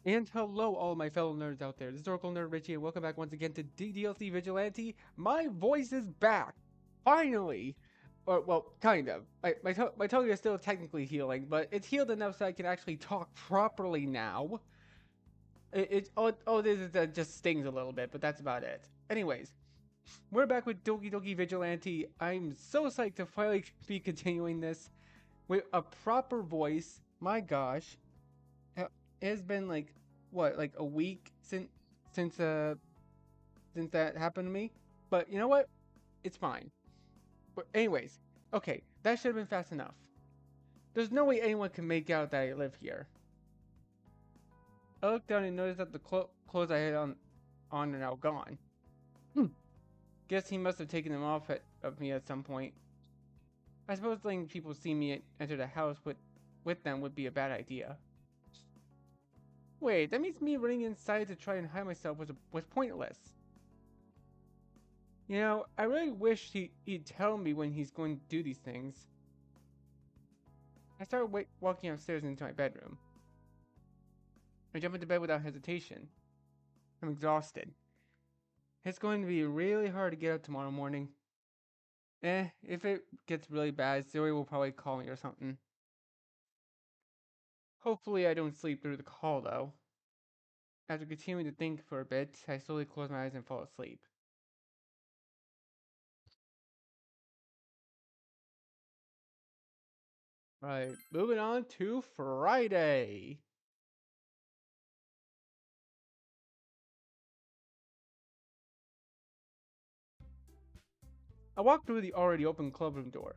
And hello, all my fellow nerds out there. This is Oracle Nerd Richie, and welcome back once again to DDLC Vigilante. My voice is back, finally. Or well, kind of. My tongue is still technically healing, but it's healed enough so I can actually talk properly now. This is just stings a little bit, but that's about it. Anyways, we're back with Doki Doki Vigilante. I'm so psyched to finally be continuing this with a proper voice. My gosh, it has been like what, like a week since uh since that happened to me. But you know what? It's fine. But anyways, okay, that should have been fast enough. There's no way anyone can make out that I live here. I looked down and noticed that the clothes I had on are now gone. Guess he must have taken them off of me at some point. I suppose letting people see me enter the house with them would be a bad idea. Wait, that means me running inside to try and hide myself was pointless. You know, I really wish he'd tell me when he's going to do these things. I started walking upstairs into my bedroom. I jump into bed without hesitation. I'm exhausted. It's going to be really hard to get up tomorrow morning. If it gets really bad, Zoe will probably call me or something. Hopefully I don't sleep through the call though. After continuing to think for a bit, I slowly close my eyes and fall asleep. Right, moving on to Friday. I walked through the already open clubroom door.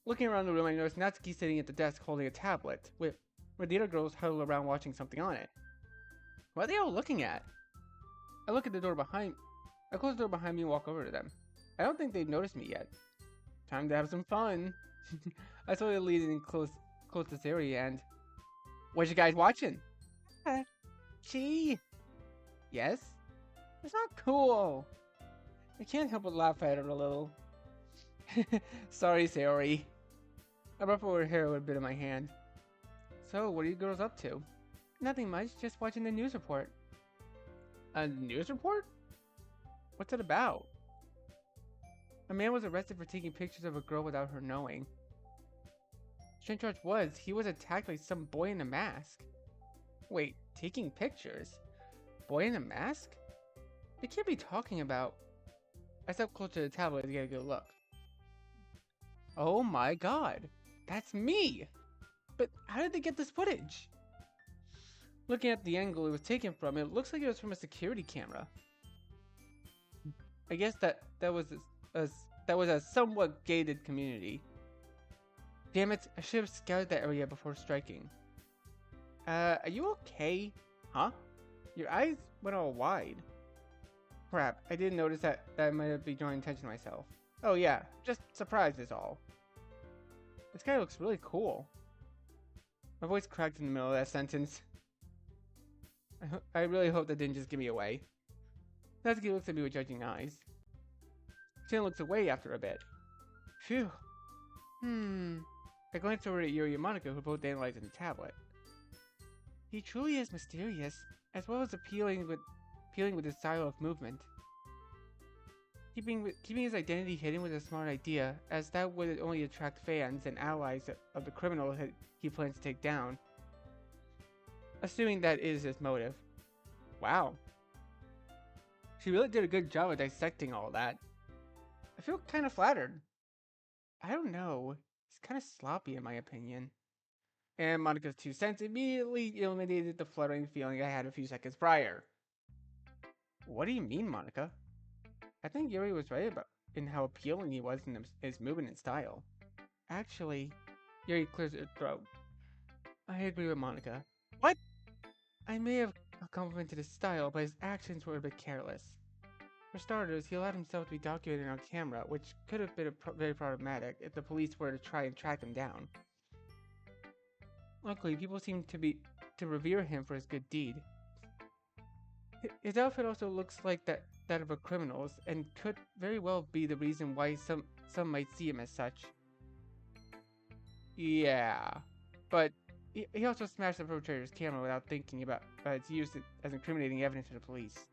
Looking around the room, I noticed Natsuki sitting at the desk holding a tablet, with the other girls huddled around watching something on it. What are they all looking at? I look at the door behind. I close the door behind me and walk over to them. I don't think they've noticed me yet. Time to have some fun. I slowly lead in close this area and... What you guys watching? She? Yes? It's not cool. I can't help but laugh at her a little. Sorry, Sayori. I ruffled her hair with a bit of my hand. So, what are you girls up to? Nothing much, just watching the news report. A news report? What's it about? A man was arrested for taking pictures of a girl without her knowing. Strange charge was, he was attacked by some boy in a mask. Wait, taking pictures? Boy in a mask? They can't be talking about... I stepped closer to the tablet to get a good look. Oh my god, that's me! But how did they get this footage? Looking at the angle it was taken from, it looks like it was from a security camera. I guess that was a somewhat gated community. Damn it, I should have scouted that area before striking. Are you okay? Huh? Your eyes went all wide. Crap, I didn't notice that I might be drawing attention to myself. Oh yeah, just surprised is all. This guy looks really cool. My voice cracked in the middle of that sentence. I really hope that didn't just give me away. Natsuki looks at me with judging eyes. Shin looks away after a bit. Phew. I glanced over at Yuri and Monica, who both analyzed the tablet. He truly is mysterious, as well as appealing with his style of movement. Keeping his identity hidden was a smart idea, as that would only attract fans and allies of the criminal he plans to take down. Assuming that is his motive. Wow. She really did a good job of dissecting all that. I feel kind of flattered. I don't know. It's kind of sloppy in my opinion. And Monica's 2 cents immediately eliminated the fluttering feeling I had a few seconds prior. What do you mean, Monica? I think Yuri was right in how appealing he was in his movement and style. Actually, Yuri clears her throat. I agree with Monica. What? I may have complimented his style, but his actions were a bit careless. For starters, he allowed himself to be documented on camera, which could have been very problematic if the police were to try and track him down. Luckily, people seem to revere him for his good deed. His outfit also looks like that of a criminal's, and could very well be the reason why some might see him as such. Yeah, but He also smashed the perpetrator's camera without thinking about its use as incriminating evidence to the police.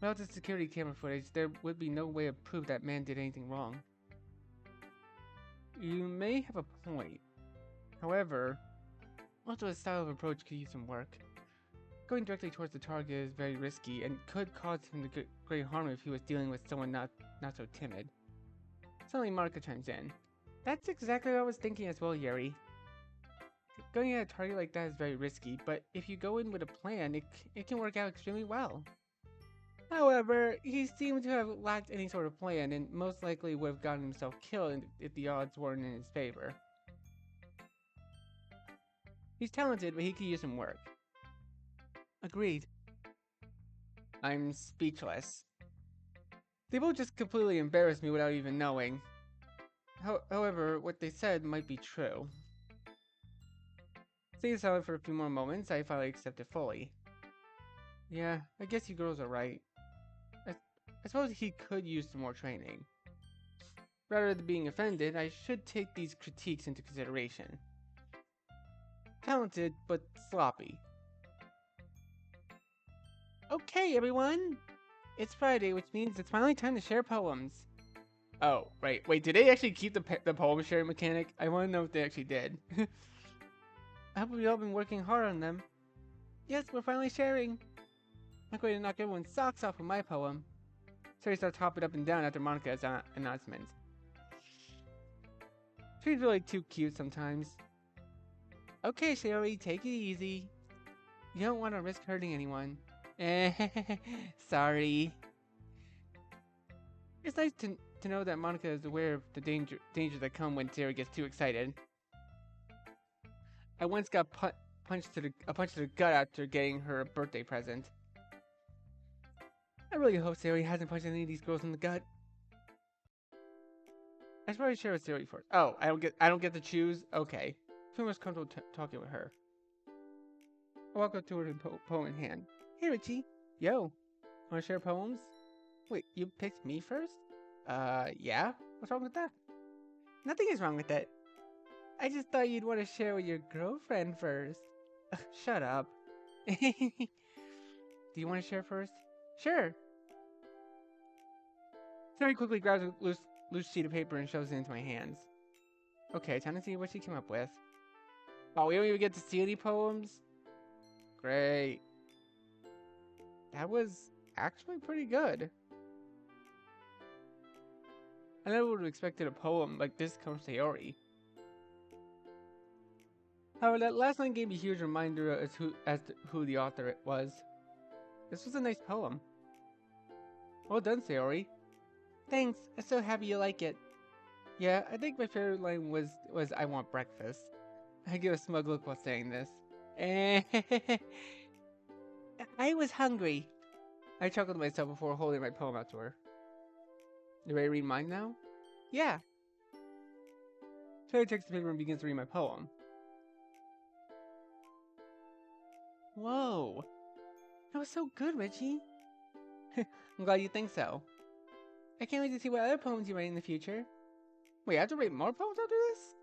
Without the security camera footage, there would be no way of proof that man did anything wrong. You may have a point. However, also his style of approach could use some work. Going directly towards the target is very risky and could cause him to great harm if he was dealing with someone not so timid. Suddenly Monica chimes in. That's exactly what I was thinking as well, Yuri. Going at a target like that is very risky, but if you go in with a plan, it can work out extremely well. However, he seemed to have lacked any sort of plan and most likely would have gotten himself killed if the odds weren't in his favor. He's talented, but he could use some work. Agreed. I'm speechless. They both just completely embarrassed me without even knowing. However, what they said might be true. Staying silent for a few more moments, I finally accepted fully. Yeah, I guess you girls are right. I suppose he could use some more training. Rather than being offended, I should take these critiques into consideration. Talented, but sloppy. Okay, everyone! It's Friday, which means it's finally time to share poems. Oh, right. Wait, did they actually keep the poem sharing mechanic? I want to know if they actually did. I hope we've all been working hard on them. Yes, we're finally sharing. I'm going to knock everyone's socks off with my poem. Sherry starts hopping up and down after Monica's announcement. She's really too cute sometimes. Okay, Sherry, take it easy. You don't want to risk hurting anyone. Sorry. It's nice to know that Monica is aware of the dangers that come when Sherry gets too excited. I once got a punch to the gut after getting her a birthday present. I really hope Sari hasn't punched any of these girls in the gut. I should probably share with Sari first. Oh, I don't get to choose? Okay. Feel much comfortable talking with her. I walk up to her with a poem in hand. Hey Richie. Yo. Wanna share poems? Wait, you picked me first? Yeah? What's wrong with that? Nothing is wrong with it. I just thought you'd want to share with your girlfriend first. Shut up. Do you want to share first? Sure. Sari quickly grabs a loose sheet of paper and shoves it into my hands. Okay, time to see what she came up with. Oh, we don't even get to see any poems? Great. That was actually pretty good. I never would have expected a poem like this from Sayori. However, that last line gave me a huge reminder as to who the author was. This was a nice poem. Well done, Sayori. Thanks, I'm so happy you like it. Yeah, I think my favorite line was I want breakfast. I give a smug look while saying this. I was hungry. I chuckled to myself before holding my poem out to her. You ready to read mine now? Yeah. Cherry takes the paper and begins to read my poem. Whoa. That was so good, Richie. I'm glad you think so. I can't wait to see what other poems you write in the future. Wait, I have to write more poems after this?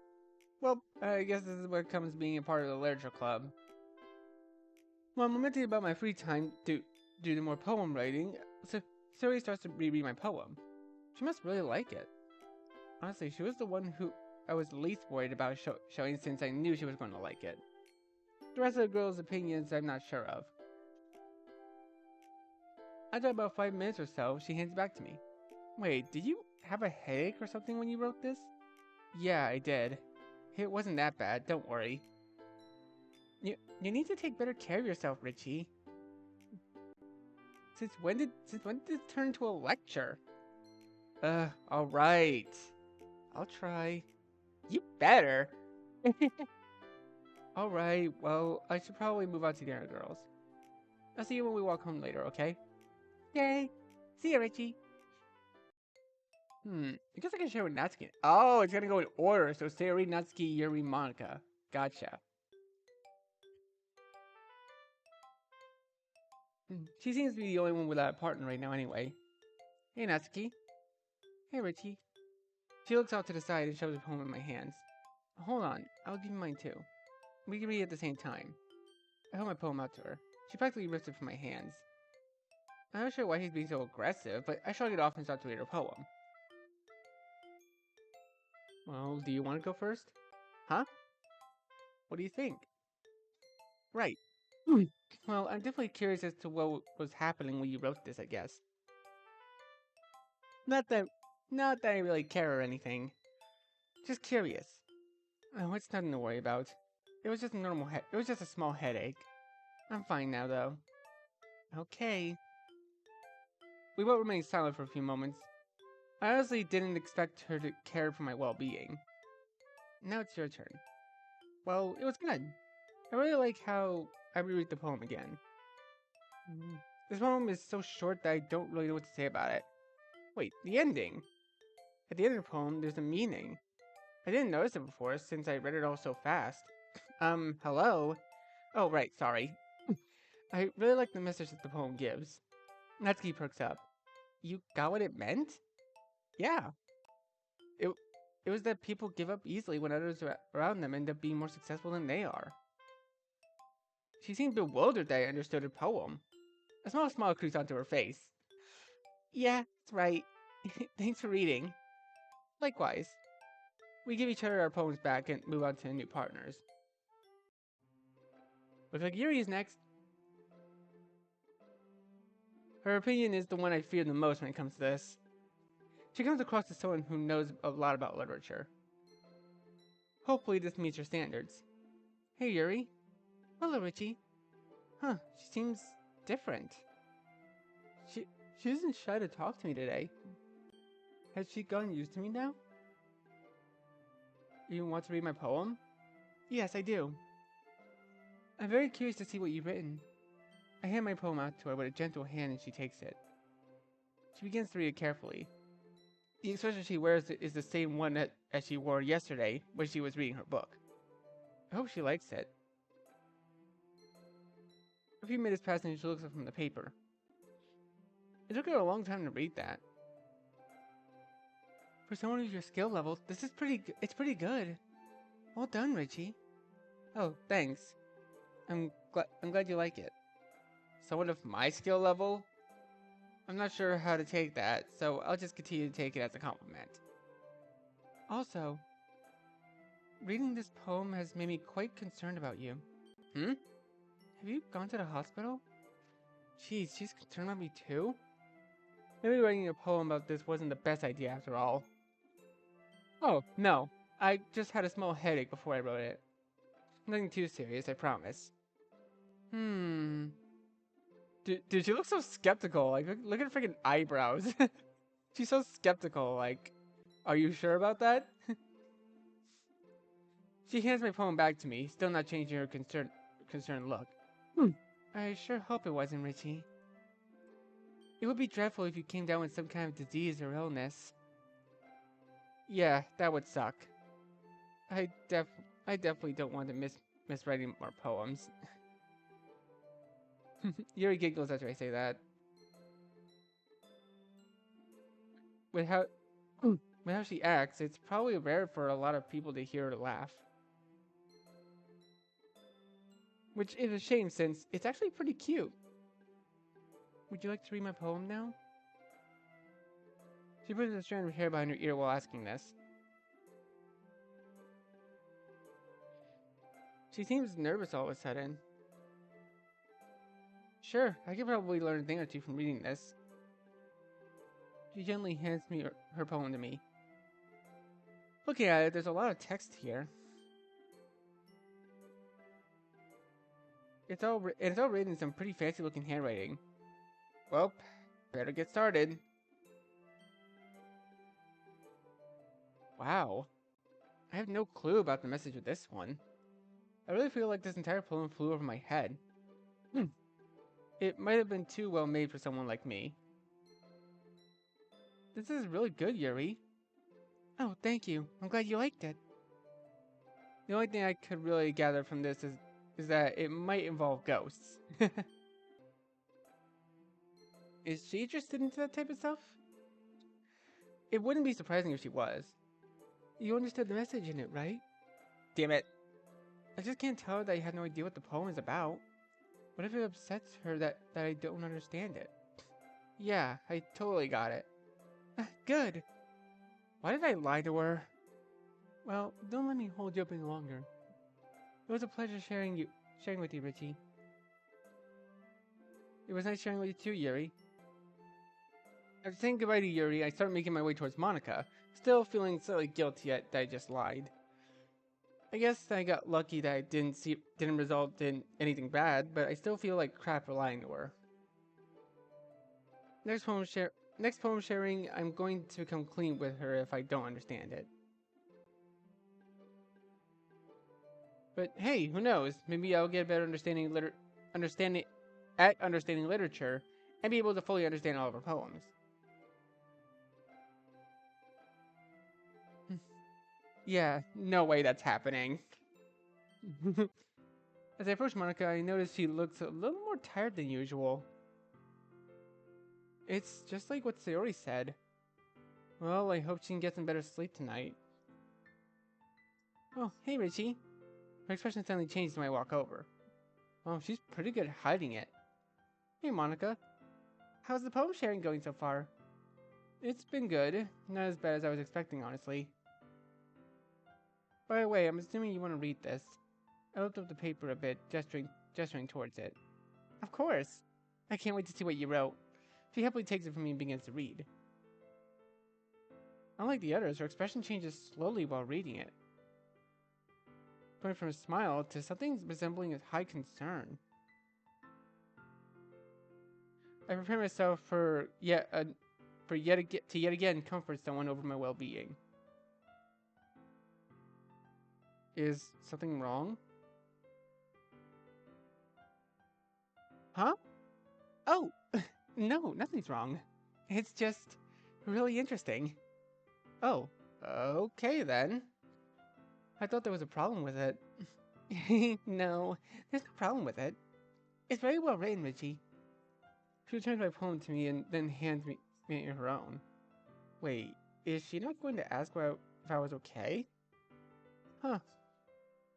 Well, I guess this is what comes being a part of the literature club. Well, I'm lamenting about my free time due to more poem writing, so Sari starts to reread my poem. She must really like it. Honestly, she was the one who I was least worried about showing since I knew she was going to like it. The rest of the girls' opinions I'm not sure of. After about 5 minutes or so, she hands it back to me. Wait, did you have a headache or something when you wrote this? Yeah, I did. It wasn't that bad, don't worry. You need to take better care of yourself, Richie. Since when did this turn into a lecture? Alright. I'll try. You better! Alright, well, I should probably move on to the other girls. I'll see you when we walk home later, okay? Yay! See ya, Richie! I guess I can share with Natsuki. Oh, it's gonna go in order, so Sayori, Natsuki, Yuri, Monica. Gotcha. She seems to be the only one without a partner right now anyway. Hey, Natsuki. Hey, Richie. She looks off to the side and shoves a poem in my hands. Hold on, I'll give you mine too. We can read at the same time. I held my poem out to her. She practically ripped it from my hands. I'm not sure why he's being so aggressive, but I shrugged it off and started to read her poem. Well, do you want to go first? Huh? What do you think? Right. Well, I'm definitely curious as to what was happening when you wrote this, I guess. Not that, not that I really care or anything. Just curious. Oh, it's nothing to worry about. It was just a it was just a small headache. I'm fine now, though. Okay. We both remained silent for a few moments. I honestly didn't expect her to care for my well-being. Now it's your turn. Well, it was good. I really like how I reread the poem again. This poem is so short that I don't really know what to say about it. Wait, the ending! At the end of the poem, there's a meaning. I didn't notice it before since I read it all so fast. Hello? Oh, right, sorry. I really like the message that the poem gives. Natsuki perks up. You got what it meant? Yeah. It, it was that people give up easily when others around them end up being more successful than they are. She seemed bewildered that I understood her poem. A small smile creased onto her face. Yeah, that's right. Thanks for reading. Likewise. We give each other our poems back and move on to new partners. Looks like Yuri is next. Her opinion is the one I fear the most when it comes to this. She comes across as someone who knows a lot about literature. Hopefully this meets her standards. Hey Yuri. Hello Richie. Huh, she seems different. She isn't shy to talk to me today. Has she gotten used to me now? You want to read my poem? Yes, I do. I'm very curious to see what you've written. I hand my poem out to her with a gentle hand and she takes it. She begins to read it carefully. The expression she wears is the same one as she wore yesterday when she was reading her book. I hope she likes it. A few minutes pass and she looks up from the paper. It took her a long time to read that. For someone of your skill level, it's pretty good. Well done, Richie. Oh, thanks. I'm glad you like it. Someone of my skill level? I'm not sure how to take that, so I'll just continue to take it as a compliment. Also, reading this poem has made me quite concerned about you. Have you gone to the hospital? Jeez, she's concerned about me too? Maybe writing a poem about this wasn't the best idea after all. Oh, no. I just had a small headache before I wrote it. Nothing too serious, I promise. Dude, she looks so skeptical. Like, look at her freaking eyebrows. She's so skeptical. Like, are you sure about that? She hands my poem back to me, still not changing her concerned look. I sure hope it wasn't, Richie. It would be dreadful if you came down with some kind of disease or illness. Yeah, that would suck. I definitely don't want to miss writing more poems. Yuri giggles after I say that. With how she acts, it's probably rare for a lot of people to hear her laugh. Which is a shame since it's actually pretty cute. Would you like to read my poem now? She puts a strand of hair behind her ear while asking this. She seems nervous all of a sudden. Sure, I could probably learn a thing or two from reading this. She gently hands me her poem to me. Looking at it, there's a lot of text here. It's all written in some pretty fancy-looking handwriting. Well, better get started. Wow. I have no clue about the message of this one. I really feel like this entire poem flew over my head. It might have been too well made for someone like me. This is really good, Yuri. Oh, thank you. I'm glad you liked it. The only thing I could really gather from this is that it might involve ghosts. Is she interested in that type of stuff? It wouldn't be surprising if she was. You understood the message in it, right? Damn it. I just can't tell her that I have no idea what the poem is about. What if it upsets her that I don't understand it? Yeah, I totally got it. Good. Why did I lie to her? Well, don't let me hold you up any longer. It was a pleasure sharing with you, Richie. It was nice sharing with you too, Yuri. After saying goodbye to Yuri, I started making my way towards Monica, still feeling slightly guilty that I just lied. I guess I got lucky that it didn't result in anything bad, but I still feel like crap for lying to her. Next poem sharing, I'm going to come clean with her if I don't understand it. But hey, who knows? Maybe I'll get a better understanding literature and be able to fully understand all of her poems. Yeah, no way that's happening. As I approach Monica, I notice she looks a little more tired than usual. It's just like what Sayori said. Well, I hope she can get some better sleep tonight. Oh, hey Richie. Her expression suddenly changed when I walk over. Oh, she's pretty good at hiding it. Hey Monica. How's the poem sharing going so far? It's been good. Not as bad as I was expecting, honestly. By the way, I'm assuming you want to read this. I looked up the paper a bit, gesturing towards it. Of course. I can't wait to see what you wrote. She happily takes it from me and begins to read. Unlike the others, her expression changes slowly while reading it, going from a smile to something resembling a high concern. I prepare myself to yet again comfort someone over my well-being. Is something wrong? Huh? Oh, no, nothing's wrong. It's just really interesting. Oh, okay then. I thought there was a problem with it. No, there's no problem with it. It's very well written, Richie. She returns my poem to me and then hands me her own. Wait, is she not going to ask if I was okay? Huh.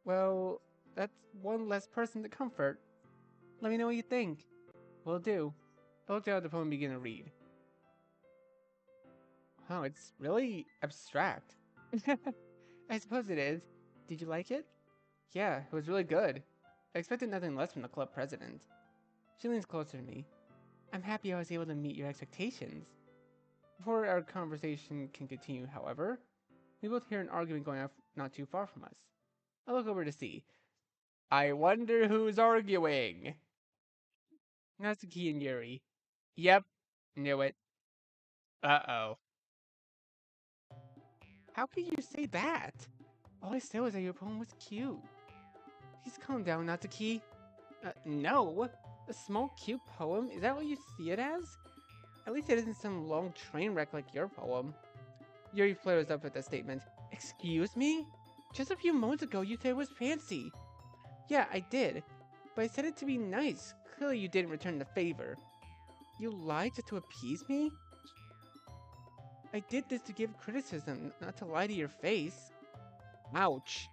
Well, that's one less person to comfort. Let me know what you think. Will do. I looked down at the poem and began to read. Wow, it's really abstract. I suppose it is. Did you like it? Yeah, it was really good. I expected nothing less from the club president. She leans closer to me. I'm happy I was able to meet your expectations. Before our conversation can continue, however, we both hear an argument going on not too far from us. I look over to see. I wonder who's arguing. Natsuki and Yuri. Yep, knew it. Uh-oh. How could you say that? All I said was that your poem was cute. Please calm down, Natsuki. No. A small, cute poem? Is that what you see it as? At least it isn't some long train wreck like your poem. Yuri flares up at that statement. Excuse me? Just a few moments ago you said it was fancy. Yeah, I did. But I said it to be nice. Clearly you didn't return the favor. You lied just to appease me? I did this to give criticism, not to lie to your face. Ouch.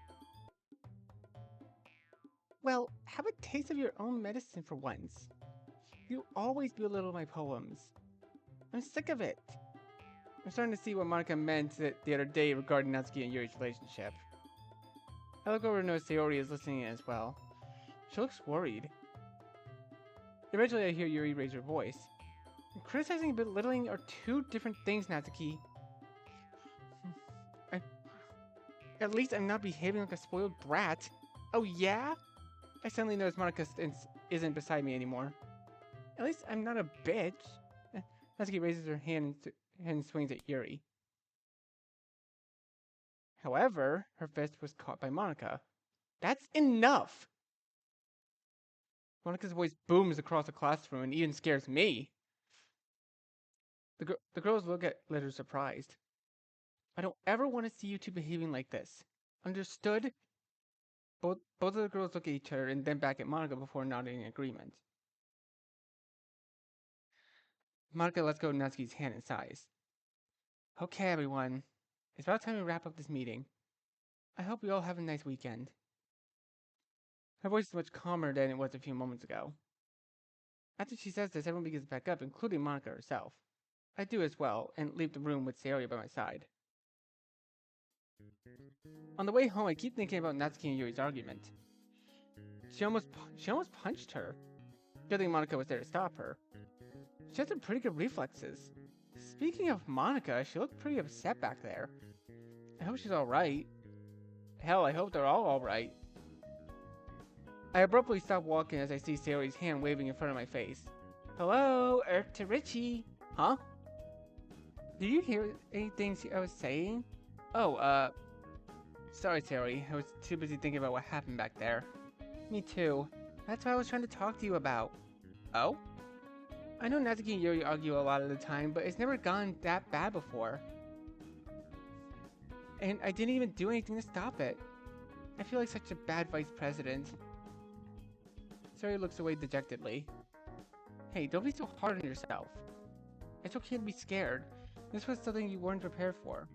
Well, have a taste of your own medicine for once. You always belittle my poems. I'm sick of it. I'm starting to see what Monica meant the other day regarding Natsuki and Yuri's relationship. I look over to notice Sayori is listening in as well. She looks worried. Eventually I hear Yuri raise her voice. Criticizing and belittling are two different things, Natsuki. At least I'm not behaving like a spoiled brat. Oh yeah? I suddenly notice Monica isn't beside me anymore. At least I'm not a bitch. Natsuki raises her hand and swings at Yuri. However, her fist was caught by Monica. That's enough! Monica's voice booms across the classroom and even scares me. The girls look at her surprised. I don't ever want to see you two behaving like this. Understood? Both of the girls look at each other and then back at Monica before nodding in agreement. Monica lets go of Natsuki's hand and sighs. Okay, everyone. It's about time we wrap up this meeting. I hope you all have a nice weekend. Her voice is much calmer than it was a few moments ago. After she says this, everyone begins to back up, including Monica herself. I do as well, and leave the room with Sayori by my side. On the way home, I keep thinking about Natsuki and Yuri's argument. She almost punched her. Good thing Monica was there to stop her. She has some pretty good reflexes. Speaking of Monica, she looked pretty upset back there. I hope she's alright. Hell, I hope they're all alright. I abruptly stop walking as I see Sayori's hand waving in front of my face. Hello, Earth to Richie. Huh? Did you hear anything I was saying? Oh, sorry, Sayori. I was too busy thinking about what happened back there. Me too. That's what I was trying to talk to you about. Oh? I know Natsuki and Yuri argue a lot of the time, but it's never gone that bad before. And I didn't even do anything to stop it. I feel like such a bad vice president. Sayori looks away dejectedly. Hey, don't be so hard on yourself. It's okay to be scared. This was something you weren't prepared for.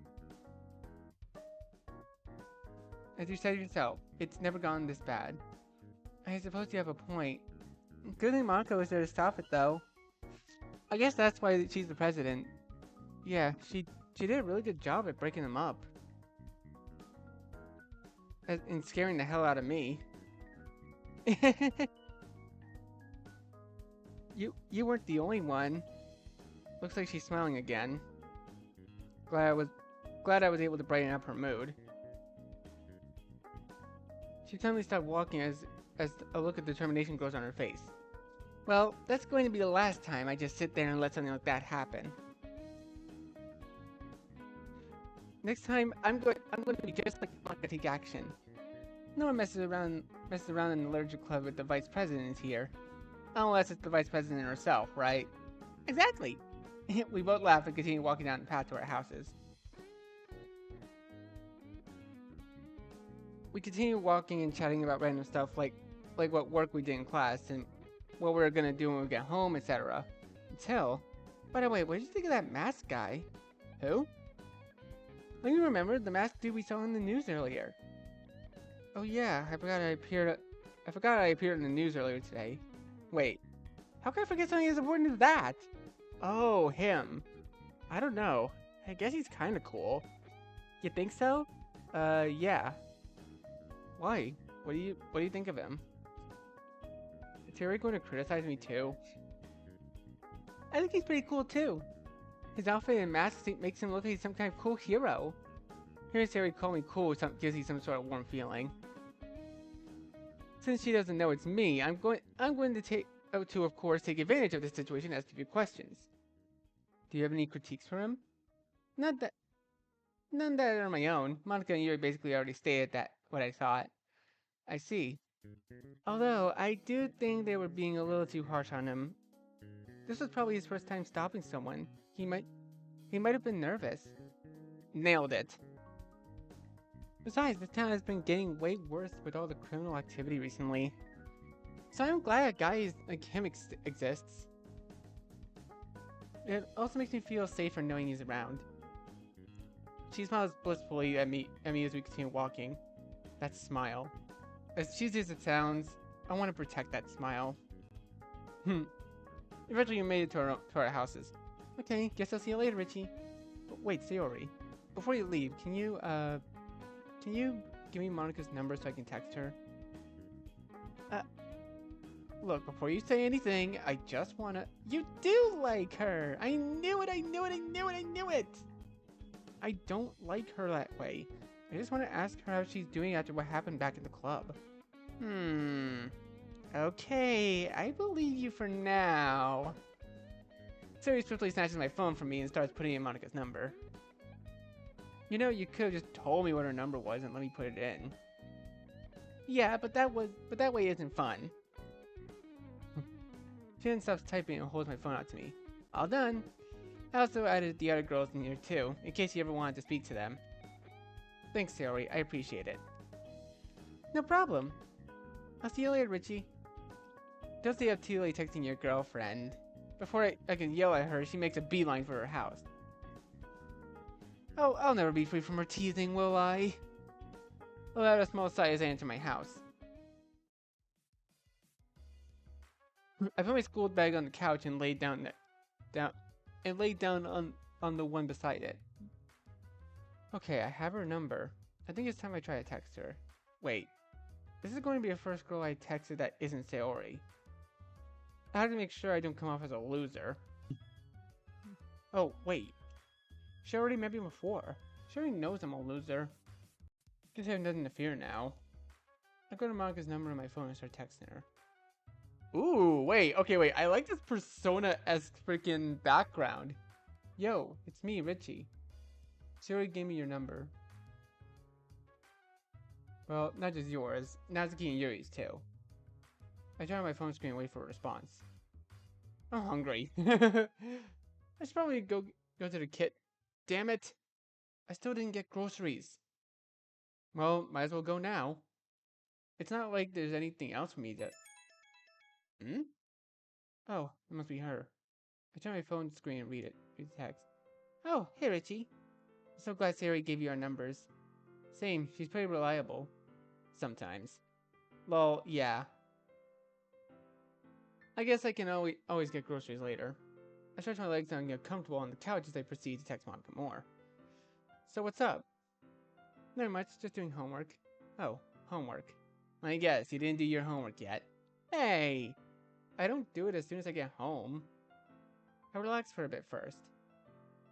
As you said yourself, it's never gone this bad. I suppose you have a point. Good thing Monica was there to stop it, though. I guess that's why she's the president. Yeah, she did a really good job at breaking them up. And scaring the hell out of me. You weren't the only one. Looks like she's smiling again. Glad I was able to brighten up her mood. She suddenly stopped walking as a look of determination grows on her face. Well, that's going to be the last time I just sit there and let something like that happen. Next time, I'm going to be just like Monica, take action. No one messes around in the Literature Club with the vice president is here. Unless it's the vice president herself, right? Exactly! We both laugh and continue walking down the path to our houses. We continue walking and chatting about random stuff like what work we did in class and what we're gonna do when we get home, etc. Until, by the way, what did you think of that masked guy? Who? Don't you remember the masked dude we saw in the news earlier? Oh yeah, I forgot I appeared in the news earlier today. Wait, how can I forget something as important as that? Oh, him. I don't know. I guess he's kinda cool. You think so? Yeah. Why? What do you think of him? Is Terry going to criticize me too? I think he's pretty cool too. His outfit and mask makes him look like he's some kind of cool hero. Hearing Terry call me cool gives you some sort of warm feeling. Since she doesn't know it's me, I'm going to of course take advantage of this situation and ask a few questions. Do you have any critiques for him? None that are my own. Monica and Yuri basically already stated that what I thought. I see. Although I do think they were being a little too harsh on him. This was probably his first time stopping someone. He might have been nervous. Nailed it. Besides, this town has been getting way worse with all the criminal activity recently. So I'm glad a guy like him exists. It also makes me feel safer knowing he's around. She smiles blissfully at me as we continue walking. That smile. As cheesy as it sounds, I want to protect that smile. Eventually we made it to our houses. Okay, guess I'll see you later, Richie. But wait, Sayori. Before you leave, can you give me Monica's number so I can text her? Look, before you say anything, I just wanna... You do like her! I knew it! I don't like her that way. I just want to ask her how she's doing after what happened back at the club. Okay, I believe you for now. Sayori swiftly snatches my phone from me and starts putting in Monica's number. You know, you could have just told me what her number was and let me put it in. Yeah, but that way isn't fun. She then stops typing and holds my phone out to me. All done. I also added the other girls in here too, in case you ever wanted to speak to them. Thanks, Sayori. I appreciate it. No problem. I'll see you later, Richie. Don't stay up too late texting your girlfriend. Before I can yell at her, she makes a beeline for her house. Oh, I'll never be free from her teasing, will I? I'll add a small sigh as I enter my house. I put my school bag on the couch and laid down on the one beside it. Okay, I have her number. I think it's time I try to text her. Wait, this is going to be the first girl I texted that isn't Sayori. I have to make sure I don't come off as a loser. Oh, wait. She already met me before. She already knows I'm a loser. Guess I have nothing to fear now. I go to Monica's number on my phone and start texting her. Ooh, wait, okay, wait. I like this Persona-esque freaking background. Yo, it's me, Richie. Sayori gave me your number. Well, not just yours. Natsuki and Yuri's too. I turn on my phone screen and wait for a response. I'm hungry. I should probably go to the kit. Damn it! I still didn't get groceries. Well, might as well go now. It's not like there's anything else for me to... Hmm? Oh, it must be her. I turn my phone screen and read the text. Oh, hey Richie. I'm so glad Sayori gave you our numbers. Same, she's pretty reliable. Sometimes. Lol, yeah. I guess I can always get groceries later. I stretch my legs out and get comfortable on the couch as I proceed to text Monica more. So what's up? Not much, just doing homework. Oh, homework. I guess you didn't do your homework yet. Hey! I don't do it as soon as I get home. I relax for a bit first.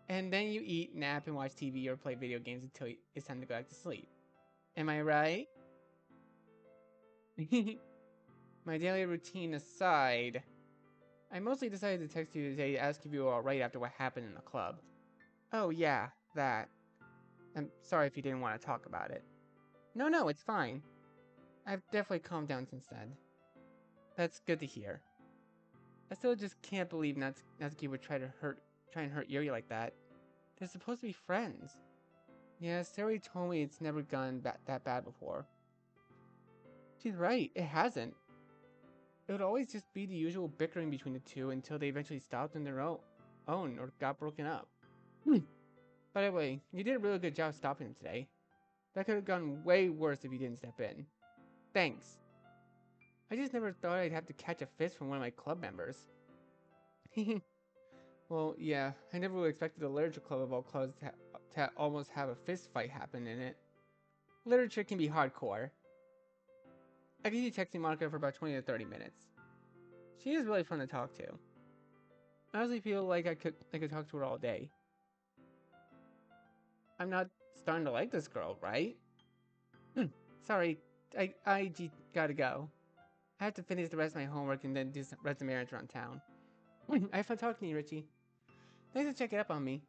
And then you eat, nap, and watch TV or play video games until it's time to go back to sleep. Am I right? My daily routine aside, I mostly decided to text you today to ask if you were alright after what happened in the club. Oh yeah, that. I'm sorry if you didn't want to talk about it. No, it's fine. I've definitely calmed down since then. That's good to hear. I still just can't believe Natsuki would try and hurt Yuri like that. They're supposed to be friends. Yeah, Sayori told me it's never gone that bad before. She's right, it hasn't. It would always just be the usual bickering between the two until they eventually stopped on their own or got broken up. By the way, you did a really good job stopping him today. That could have gone way worse if you didn't step in. Thanks. I just never thought I'd have to catch a fist from one of my club members. Well, yeah, I never really expected the literature club of all clubs to almost have a fist fight happen in it. Literature can be hardcore. I continue texting Monica for about 20 to 30 minutes. She is really fun to talk to. I honestly feel like I could talk to her all day. I'm not starting to like this girl, right? Sorry, I gotta go. I have to finish the rest of my homework and then do some resume errands around town. I have fun talking to you, Richie. Thanks for checking up on me.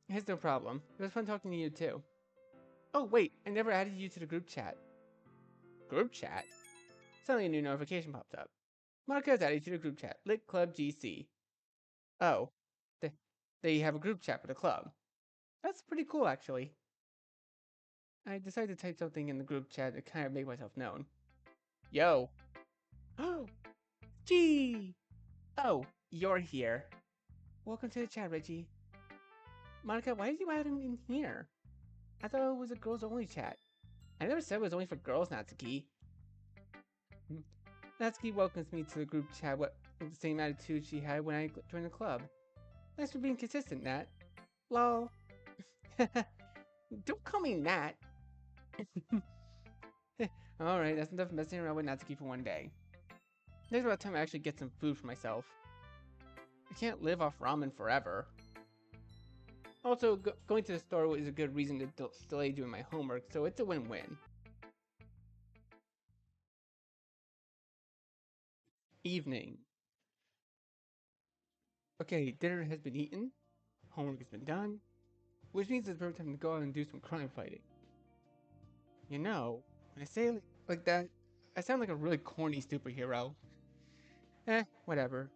It's no problem. It was fun talking to you too. Oh wait, I never added you to the group chat. Group chat? Suddenly a new notification popped up. Monica has added you to the group chat. Lit Club GC. Oh. They have a group chat for the club. That's pretty cool, actually. I decided to type something in the group chat to kind of make myself known. Yo. Oh. Gee. Oh, you're here. Welcome to the chat, Reggie. Monica, why did you add him in here? I thought it was a girls-only chat. I never said it was only for girls, Natsuki. Natsuki welcomes me to the group chat with the same attitude she had when I joined the club. Thanks for being consistent, Nat. Lol. Don't call me Nat. Alright, that's enough messing around with Natsuki for one day. Next about time I actually get some food for myself. I can't live off ramen forever. Also, going to the store is a good reason to delay doing my homework, so it's a win-win. Evening. Okay, dinner has been eaten, homework has been done, which means it's perfect time to go out and do some crime fighting. You know, when I say it like that, I sound like a really corny superhero. Whatever.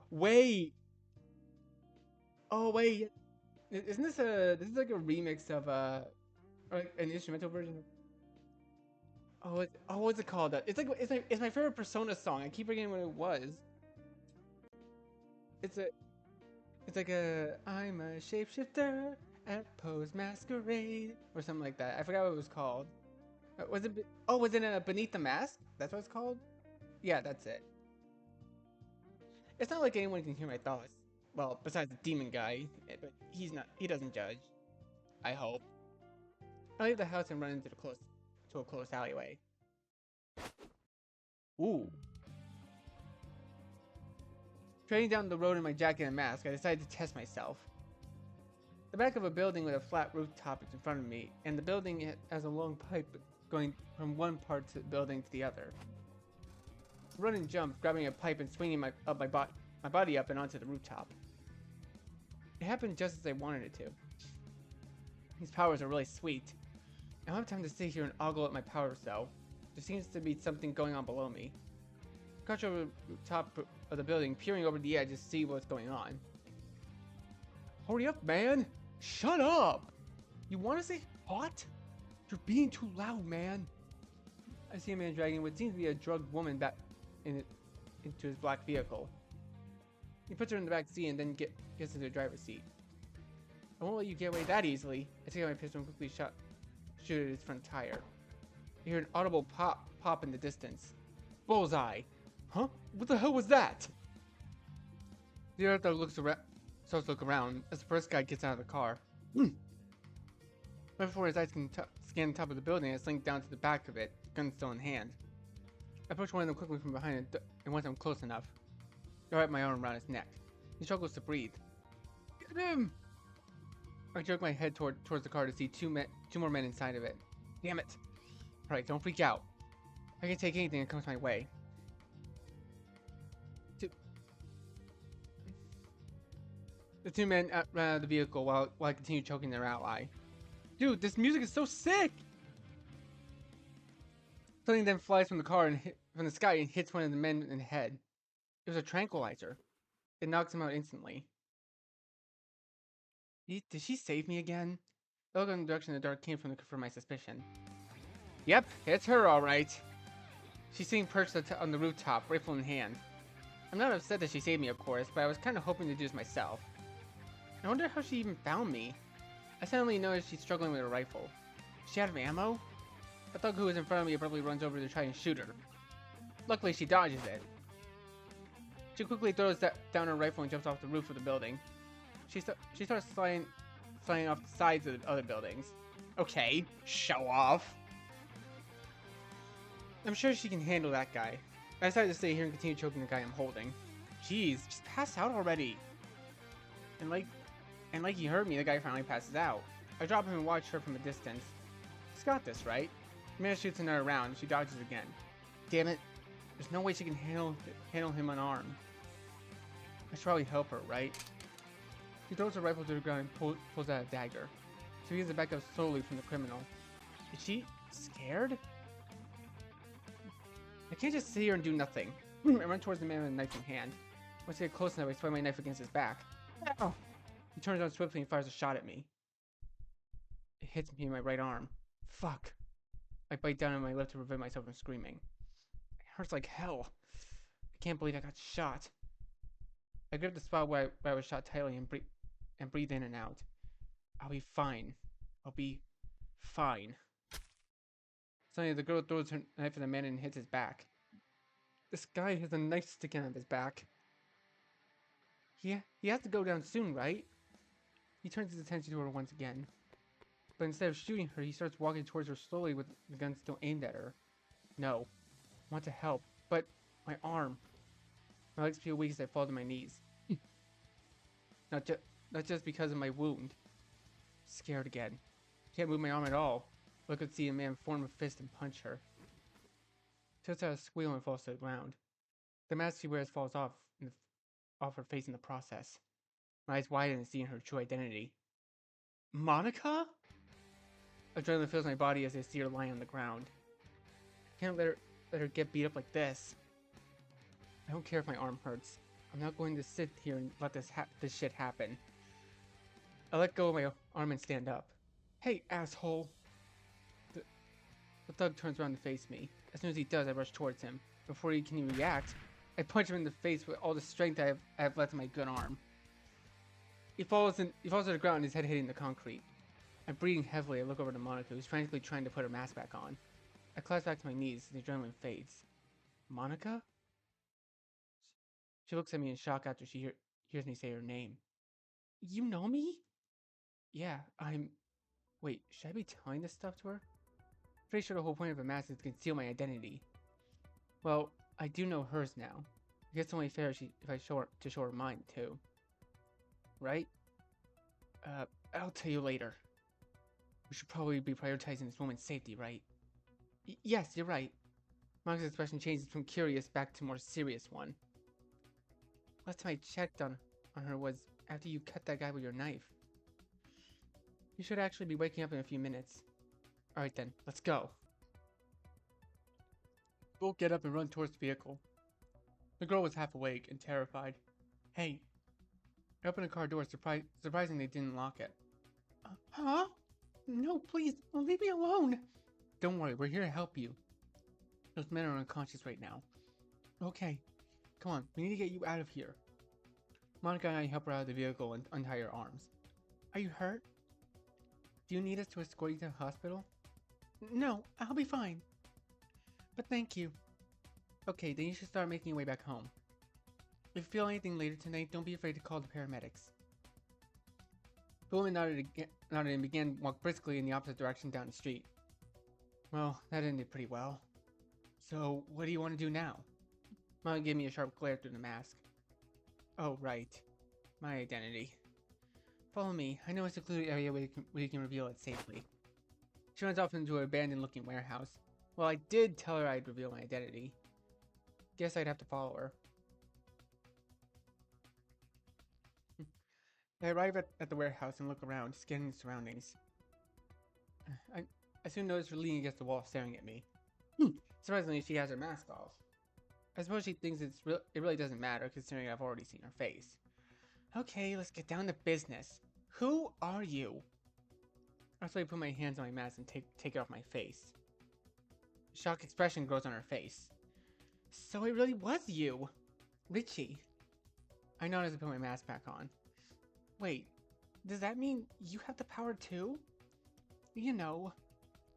Wait! Oh wait! Isn't this this is like a remix of or like an instrumental version? What's it called? It's my favorite Persona song. I keep forgetting what it was. It's like a I'm a shapeshifter at Pose Masquerade or something like that. I forgot what it was called. Was it? Oh, was it Beneath the Mask? That's what it's called? Yeah, that's it. It's not like anyone can hear my thoughts. Well, besides the demon guy, but he's not. He doesn't judge. I hope. I leave the house and run into a close alleyway. Ooh. Trading down the road in my jacket and mask, I decided to test myself. The back of a building with a flat rooftop is in front of me, and the building has a long pipe going from one part of the building to the other. Run and jump, grabbing a pipe and swinging my body up and onto the rooftop. It happened just as I wanted it to. These powers are really sweet. I don't have time to sit here and ogle at my power cell. There seems to be something going on below me. I crouch over the top of the building, peering over the edge to see what's going on. Hurry up, man! Shut up! You want to say hot? You're being too loud, man. I see a man dragging what seems to be a drugged woman back into his black vehicle. He puts her in the back seat and then gets into the driver's seat. I won't let you get away that easily. I take out my pistol and quickly shoot at his front tire. I hear an audible pop in the distance. Bullseye! Huh? What the hell was that? The other starts to look around as the first guy gets out of the car. Right before his eyes can scan the top of the building, I slink down to the back of it, gun still in hand. I push one of them quickly from behind and once I'm close enough, I wrap my arm around his neck. He struggles to breathe. Get him! I jerk my head towards the car to see two more men inside of it. Damn it! Alright, don't freak out. I can take anything that comes my way. The two men ran out of the vehicle while I continue choking their ally. Dude, this music is so sick! Something then flies from the car and from the sky and hits one of the men in the head. It was a tranquilizer. It knocks him out instantly. Did she save me again? The look in the direction of the dark came from my suspicion. Yep, it's her alright. She's sitting perched on the rooftop, rifle in hand. I'm not upset that she saved me, of course, but I was kind of hoping to do this myself. I wonder how she even found me. I suddenly noticed she's struggling with a rifle. Is she out of ammo? A thug who was in front of me abruptly runs over to try and shoot her. Luckily, she dodges it. She quickly throws down her rifle and jumps off the roof of the building. She starts sliding off the sides of the other buildings. Okay, show off. I'm sure she can handle that guy. I decided to stay here and continue choking the guy I'm holding. Jeez, just pass out already. And like you heard me, the guy finally passes out. I drop him and watch her from a distance. She's got this, right? The man shoots another round and she dodges again. Damn it. There's no way she can handle him unarmed. I should probably help her, right? She throws her rifle to the ground and pulls out a dagger. She begins to back up slowly from the criminal. Is she scared? I can't just sit here and do nothing. I run towards the man with a knife in hand. Once I get close enough, I swing my knife against his back. Ow! He turns around swiftly and fires a shot at me. It hits me in my right arm. Fuck. I bite down on my lip to prevent myself from screaming. It hurts like hell. I can't believe I got shot. I grip the spot where I was shot tightly and breathe in and out. I'll be fine. I'll be fine. Suddenly, the girl throws her knife at the man and hits his back. This guy has a knife sticking out of his back. He has to go down soon, right? He turns his attention to her once again. But instead of shooting her, he starts walking towards her slowly with the gun still aimed at her. No. I want to help, but my arm. My legs feel weak as I fall to my knees. Not just because of my wound. Scared again. Can't move my arm at all. I could see a man form a fist and punch her. She lets out a squeal and falls to the ground. The mask she wears falls off her face in the process. My eyes widen and seeing her true identity. Monica? Adrenaline fills my body as I see her lying on the ground. I can't let her get beat up like this. I don't care if my arm hurts. I'm not going to sit here and let this shit happen. I let go of my arm and stand up. Hey, asshole! The thug turns around to face me. As soon as he does, I rush towards him. Before he can even react, I punch him in the face with all the strength I have left in my good arm. He falls to the ground, his head hitting the concrete. I'm breathing heavily. I look over to Monica, who's frantically trying to put her mask back on. I collapse back to my knees and the adrenaline fades. Monica? She looks at me in shock after she hears me say her name. You know me? Yeah, I'm... Wait, should I be telling this stuff to her? Pretty sure the whole point of a mask is to conceal my identity. Well, I do know hers now. I guess it's only fair if I show her mine, too. Right? I'll tell you later. We should probably be prioritizing this woman's safety, right? Yes, you're right. Monica's expression changes from curious back to more serious one. Last time I checked on her was after you cut that guy with your knife. You should actually be waking up in a few minutes. Alright then, let's go. Both get up and run towards the vehicle. The girl was half awake and terrified. Hey. I opened the car door, surprising they didn't lock it. Huh? No, please, leave me alone. Don't worry, we're here to help you. Those men are unconscious right now. Okay, come on, we need to get you out of here. Monica and I help her out of the vehicle and untie her arms. Are you hurt? Do you need us to escort you to the hospital? No, I'll be fine. But thank you. Okay, then you should start making your way back home. If you feel anything later tonight, don't be afraid to call the paramedics. The woman nodded and began to walk briskly in the opposite direction down the street. Well, that ended pretty well. So, what do you want to do now? Monica gave me a sharp glare through the mask. Oh, right. My identity. Follow me. I know a secluded area where you can reveal it safely. She runs off into an abandoned-looking warehouse. Well, I did tell her I'd reveal my identity. Guess I'd have to follow her. I arrive at the warehouse and look around, scanning the surroundings. I soon notice her leaning against the wall, staring at me. Surprisingly, she has her mask off. I suppose she thinks it really doesn't matter, considering I've already seen her face. Okay, let's get down to business. Who are you? I slowly put my hands on my mask and take it off my face. A shocked expression grows on her face. So it really was you, Richie. I notice I put my mask back on. Wait, does that mean you have the power too? You know,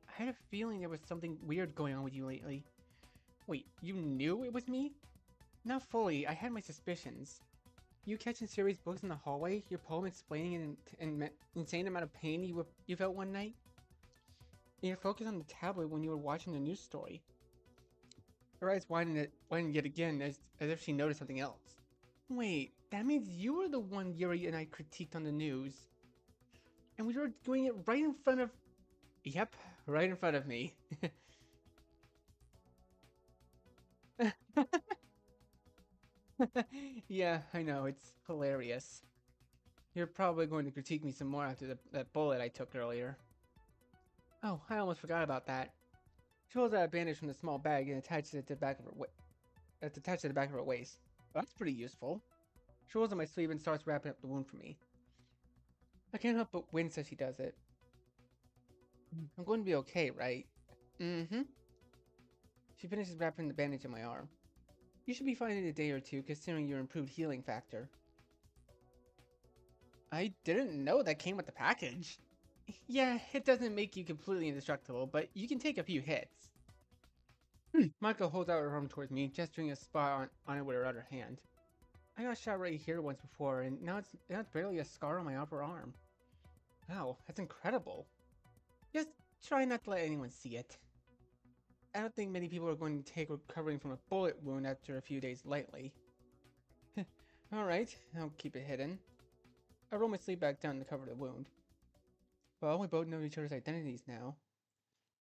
I had a feeling there was something weird going on with you lately. Wait, you knew it was me? Not fully, I had my suspicions. You catching Siri's books in the hallway, your poem explaining an insane amount of pain you felt one night? And your focus on the tablet when you were watching the news story. Her eyes widened yet again as if she noticed something else. Wait, that means you were the one Yuri and I critiqued on the news. And we were doing it right in front of... Yep, right in front of me. Yeah, I know, it's hilarious. You're probably going to critique me some more after that bullet I took earlier. Oh, I almost forgot about that. She pulls out a bandage from the small bag and attaches it to the back of her waist. Well, that's pretty useful. She rolls on my sleeve and starts wrapping up the wound for me. I can't help but wince as she does it. I'm going to be okay, right? Mm-hmm. She finishes wrapping the bandage on my arm. You should be fine in a day or two, considering your improved healing factor. I didn't know that came with the package. Yeah, it doesn't make you completely indestructible, but you can take a few hits. Monica holds out her arm towards me, gesturing a spot on it with her other hand. I got shot right here once before, and now it's barely a scar on my upper arm. Wow, that's incredible. Just try not to let anyone see it. I don't think many people are going to take recovering from a bullet wound after a few days lightly. Alright, I'll keep it hidden. I roll my sleeve back down to cover the wound. Well, we both know each other's identities now.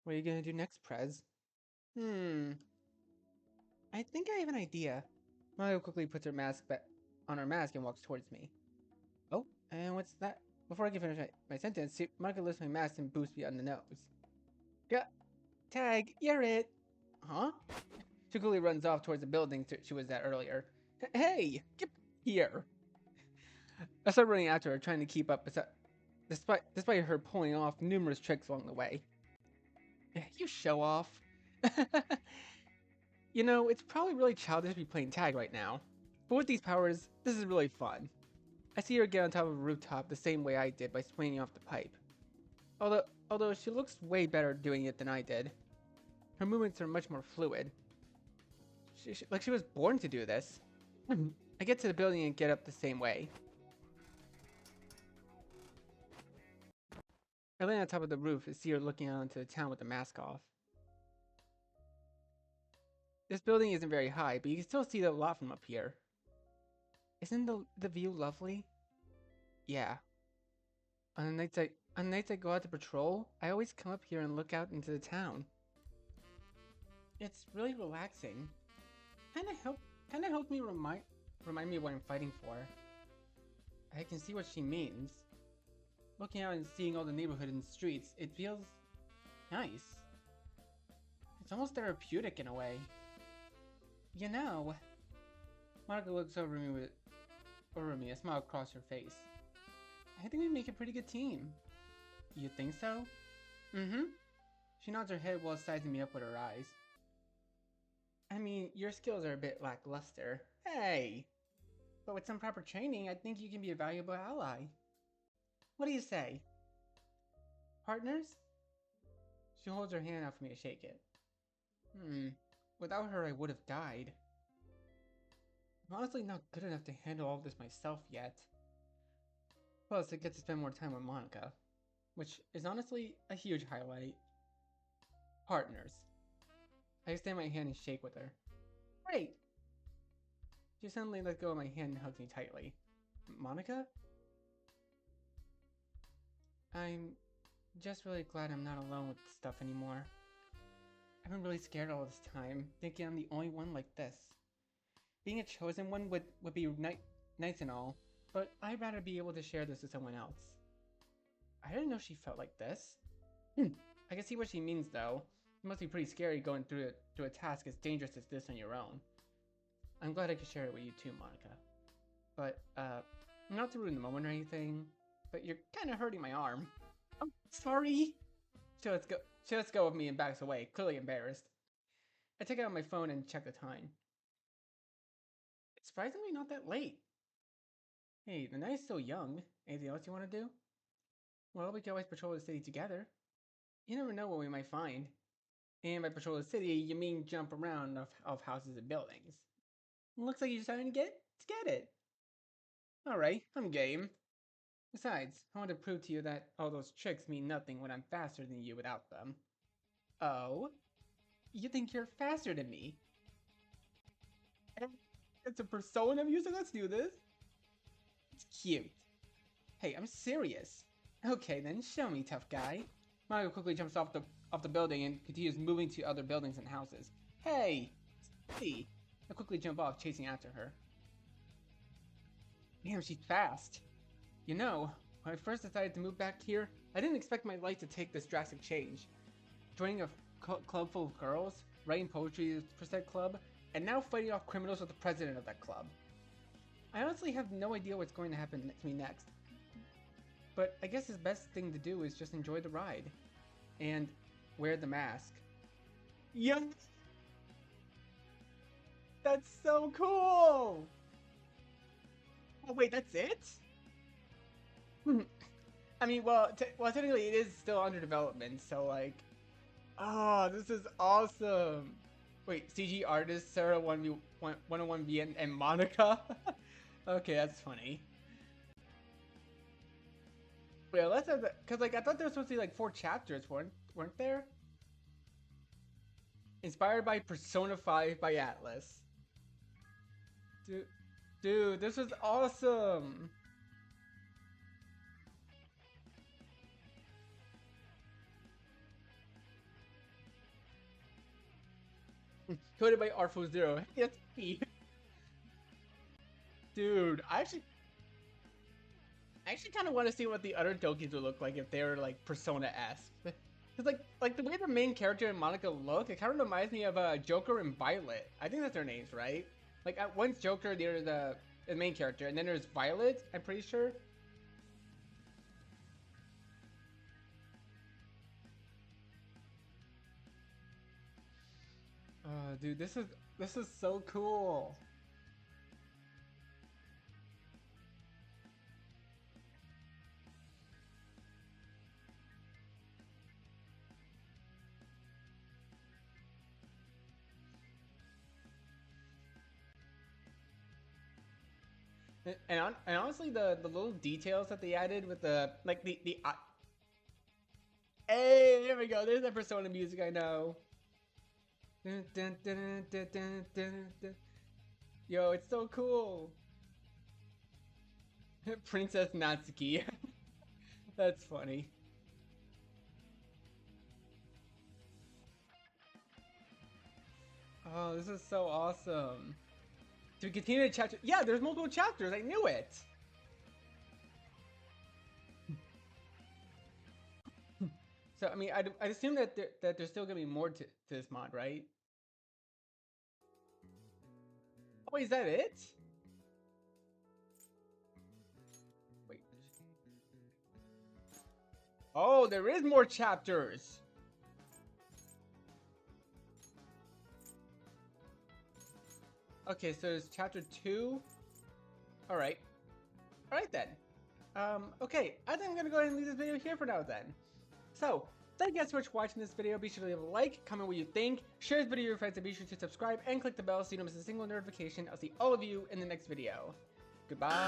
What are you gonna do next, Prez? I think I have an idea. Mario quickly puts her mask back on her mask and walks towards me. Oh, and what's that? Before I can finish my sentence, Monica lifts my mask and boosts me on the nose. Yeah, Tag, you're it! Huh? She quickly runs off towards the building she was at earlier. Hey, get here! I start running after her, trying to keep up, despite her pulling off numerous tricks along the way. You show off. You know, it's probably really childish to be playing tag right now. But with these powers, this is really fun. I see her get on top of a rooftop the same way I did by swinging off the pipe. Although she looks way better doing it than I did. Her movements are much more fluid. Like she was born to do this. I get to the building and get up the same way. I land on top of the roof and see her looking out into the town with the mask off. This building isn't very high, but you can still see a lot from up here. Isn't the view lovely? Yeah. On the nights I go out to patrol, I always come up here and look out into the town. It's really relaxing. Kinda helps me remind me what I'm fighting for. I can see what she means. Looking out and seeing all the neighborhood and streets, it feels nice. It's almost therapeutic in a way. You know, Monica looks over me, a smile across her face. I think we make a pretty good team. You think so? Mm-hmm. She nods her head while sizing me up with her eyes. I mean, your skills are a bit lackluster. Hey! But with some proper training, I think you can be a valuable ally. What do you say? Partners? She holds her hand out for me to shake it. Without her, I would have died. I'm honestly not good enough to handle all this myself yet. Plus, I get to spend more time with Monica, which is honestly a huge highlight. Partners. I extend my hand and shake with her. Great! She suddenly lets go of my hand and hugs me tightly. Monica? I'm just really glad I'm not alone with stuff anymore. I've been really scared all this time, thinking I'm the only one like this. Being a chosen one would be nice and all, but I'd rather be able to share this with someone else. I didn't know she felt like this. I can see what she means though. It must be pretty scary going through a task as dangerous as this on your own. I'm glad I could share it with you too, Monica. But, not to ruin the moment or anything, but you're kinda hurting my arm. I'm sorry! She lets go of me and backs away, clearly embarrassed. I take out my phone and check the time. It's surprisingly not that late. Hey, the night's still young. Anything else you want to do? Well, we can always patrol the city together. You never know what we might find. And by patrol the city, you mean jump around of houses and buildings. Looks like you're starting to get it. Alright, I'm game. Besides, I want to prove to you that all those tricks mean nothing when I'm faster than you without them. Oh? You think you're faster than me? It's a persona music, let's do this. It's cute. Hey, I'm serious. Okay then, show me, tough guy. Mario quickly jumps off the building and continues moving to other buildings and houses. Hey! See? I quickly jump off, chasing after her. Damn, she's fast. You know, when I first decided to move back here, I didn't expect my life to take this drastic change. Joining a club full of girls, writing poetry for said club, and now fighting off criminals with the president of that club. I honestly have no idea what's going to happen to me next. But I guess the best thing to do is just enjoy the ride. And wear the mask. Yes! That's so cool! Oh wait, that's it? I mean, well, technically it is still under development, so like... Oh, this is awesome! Wait, CG artist, Sarah 101V and Monica? Okay, that's funny. Yeah, let's have that, because like I thought there was supposed to be like 4 chapters, weren't there? Inspired by Persona 5 by Atlas. Dude, this was awesome! Coded by Artful Zero. Hey, that's me. Dude, I actually kind of want to see what the other Dokis would look like if they were like Persona-esque. Cause like the way the main character and Monica look, it kind of reminds me of Joker and Violet. I think that's their names, right? Like one's Joker, the other's the main character, and then there's Violet. I'm pretty sure. Dude, this is so cool. And honestly, the little details that they added with the like the hey, there we go. There's that Persona music I know. Yo, it's so cool. Princess Natsuki. That's funny. Oh, this is so awesome. Do we continue the chapter? Yeah, there's multiple chapters. I knew it. So, I mean, I'd assume that there's still going to be more to this mod, right? Oh, is that it? Wait. Oh, there is more chapters. Okay, so it's chapter 2. All right. All right, then. Okay, I think I'm going to go ahead and leave this video here for now, then. So, thank you guys so much for watching this video. Be sure to leave a like, comment what you think, share this video with your friends, and be sure to subscribe and click the bell so you don't miss a single notification. I'll see all of you in the next video. Goodbye.